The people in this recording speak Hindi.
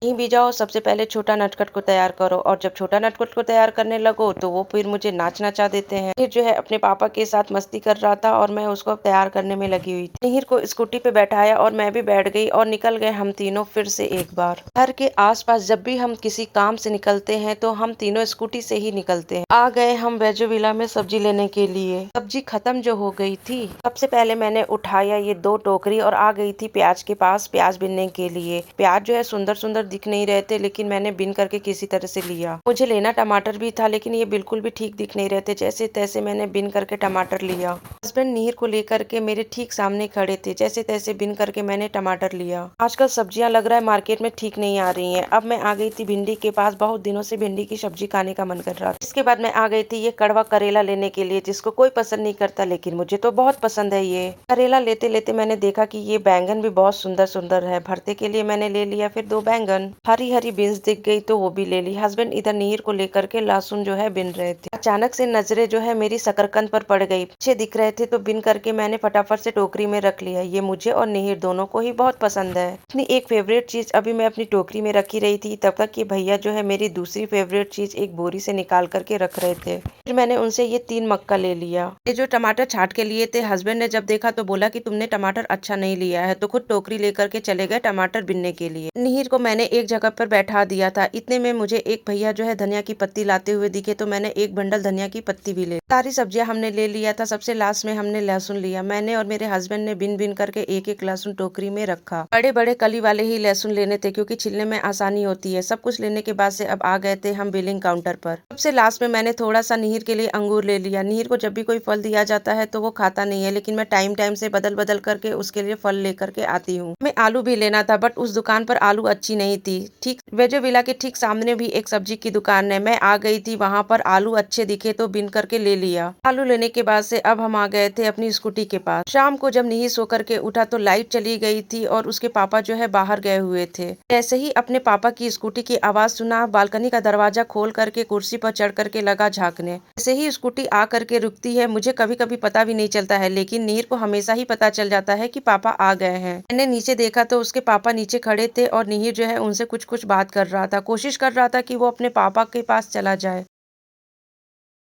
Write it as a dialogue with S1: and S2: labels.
S1: कहीं भी जाओ सबसे पहले छोटा नटखट को तैयार करो और जब छोटा नटखट को तैयार करने लगो तो वो फिर मुझे नाच नचा देते हैं। फिर जो है अपने पापा के साथ मस्ती कर रहा था और मैं उसको तैयार करने में लगी हुई थी। मिहिर को स्कूटी पे बैठाया और मैं भी बैठ गई और निकल गए हम तीनों फिर से एक बार। घर के आसपास जब भी हम किसी काम से निकलते हैं तो हम तीनों स्कूटी से ही निकलते हैं। आ गए हम वेजोविला में सब्जी लेने के लिए। सब्जी खत्म जो हो गई थी, सबसे पहले मैंने उठाया ये 2 टोकरी और आ गई थी प्याज के पास प्याज बीनने के लिए। प्याज जो है सुंदर सुंदर दिख नहीं रहे थे लेकिन मैंने बिन करके किसी तरह से लिया। मुझे लेना टमाटर भी था लेकिन ये बिल्कुल भी ठीक दिख नहीं रहे थे। जैसे तैसे मैंने बिन करके टमाटर लिया। हस्बैंड नीर को लेकर के मेरे ठीक सामने खड़े थे। जैसे तैसे बिन करके मैंने टमाटर लिया। आजकल सब्जियां लग रहा है मार्केट में ठीक नहीं आ रही हैं। अब मैं आ गई थी भिंडी के पास। बहुत दिनों से भिंडी की सब्जी खाने का मन कर रहा था। इसके बाद मैं आ गई थी ये कड़वा करेला लेने के लिए, जिसको कोई पसंद नहीं करता लेकिन मुझे तो बहुत पसंद है। ये करेला लेते लेते मैंने देखा कि ये बैंगन भी बहुत सुंदर सुंदर है। भरते के लिए मैंने ले लिया फिर 2 बैंगन। हरी हरी बीन्स दिख गई तो वो भी ले ली। हस्बैंड इधर नीर को लेकर के लहसुन जो है बिन रहे थे। अचानक से नजरें जो है मेरी शकरकंद पर पड़ गई। अच्छे दिख रहे थे तो बिन करके मैंने फटाफट से टोकरी में रख लिया। ये मुझे और नीर दोनों को ही बहुत पसंद है। अपनी एक फेवरेट चीज अभी मैं अपनी टोकरी में रखी रही थी, तब तक ये भैया जो है मेरी दूसरी फेवरेट चीज एक बोरी से निकाल करके रख रहे थे। फिर मैंने उनसे ये 3 मक्का ले लिया। ये जो टमाटर छाट के लिए थे, हस्बैंड ने जब देखा तो बोला कि तुमने टमाटर अच्छा नहीं लिया है, तो खुद टोकरी लेकर के चले गए टमाटर बिनने के लिए। नीर को मैंने एक जगह पर बैठा दिया था। इतने में मुझे एक भैया जो है धनिया की पत्ती लाते हुए दिखे तो मैंने एक बंडल धनिया की पत्ती भी ले। सारी सब्जियां हमने ले लिया था। सबसे लास्ट में हमने लहसुन लिया। मैंने और मेरे हस्बैंड ने बिन बिन करके एक एक लहसुन टोकरी में रखा। बड़े बड़े कली वाले ही लहसुन लेने थे क्योंकि छिलने में आसानी होती है। सब कुछ लेने के बाद से अब आ गए थे हम बिलिंग काउंटर पर। सबसे लास्ट में मैंने थोड़ा सा नीर के लिए अंगूर ले लिया। नीर को जब भी कोई फल दिया जाता है तो वो खाता नहीं है, लेकिन मैं टाइम टाइम से बदल बदल करके उसके लिए फल लेकर के आती हूँ। हमें आलू भी लेना था बट उस दुकान पर आलू अच्छी नहीं थी। ठीक वेजोविला के ठीक सामने भी एक सब्जी की दुकान है। मैं आ गई थी वहां पर, आलू अच्छे दिखे तो बिन करके ले लिया। आलू लेने के बाद से अब हम आ गए थे अपनी स्कूटी के पास। शाम को जब नीर सो करके उठा तो लाइट चली गई थी और उसके पापा जो है बाहर गए हुए थे। ऐसे ही अपने पापा की स्कूटी की आवाज सुना, बालकनी का दरवाजा खोल करके कुर्सी पर चढ़ करके लगा झांकने। ऐसे ही स्कूटी आ करके रुकती है, मुझे कभी कभी पता भी नहीं चलता है, लेकिन नीर को हमेशा ही पता चल जाता है कि पापा आ गए हैं। मैंने नीचे देखा तो उसके पापा नीचे खड़े थे और नीर जो है उनसे कुछ कुछ बात कर रहा था। कोशिश कर रहा था कि वो अपने पापा के पास चला जाए।